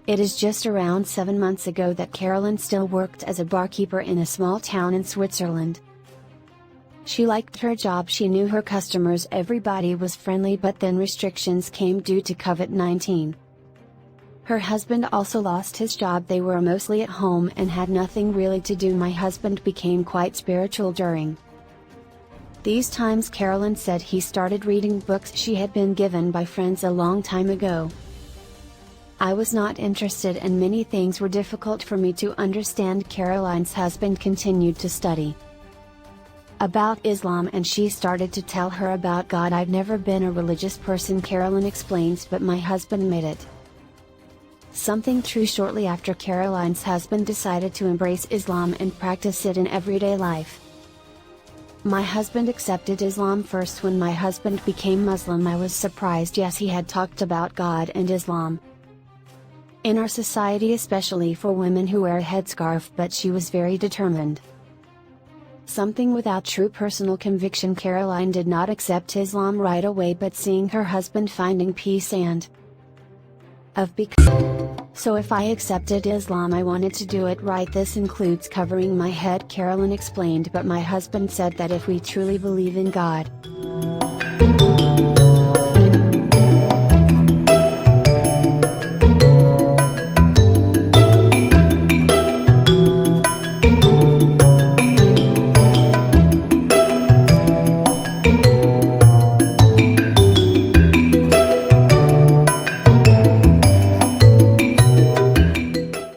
It is just around 7 months ago that Carolyn still worked as a barkeeper in a small town in Switzerland. She liked her job, she knew her customers, everybody was friendly, but then restrictions came due to COVID-19. Her husband also lost his job, they were mostly at home and had nothing really to do. My husband became quite spiritual during these times. Carolyn said he started reading books she had been given by friends a long time ago. I was not interested and many things were difficult for me to understand. Carolyn's husband continued to study about Islam and she started to tell her about God. I've never been a religious person, Carolyn explains, but my husband made it something true. Shortly after, Carolyn's husband decided to embrace Islam and practice it in everyday life. My husband accepted Islam first. When my husband became Muslim, I was surprised. Yes, he had talked about God and Islam in our society, especially for women who wear a headscarf, but she was very determined. Something without true personal conviction. Carolyn did not accept Islam right away, but seeing her husband finding peace and so if I accepted Islam, I wanted to do it right. This includes covering my head, Carolyn explained, but my husband said that if we truly believe in God,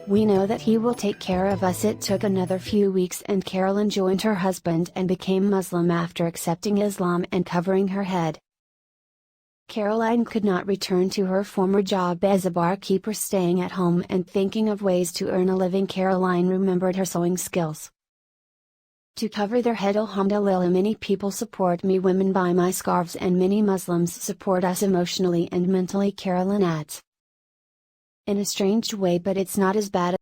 we know that He will take care of us. It took another few weeks and Carolyn joined her husband and became Muslim after accepting Islam and covering her head. Carolyn could not return to her former job as a barkeeper, staying at home and thinking of ways to earn a living. Carolyn remembered her sewing skills to cover their head. Alhamdulillah, many people support me, women buy my scarves and many Muslims support us emotionally and mentally, Carolyn adds. In a strange way, but it's not as bad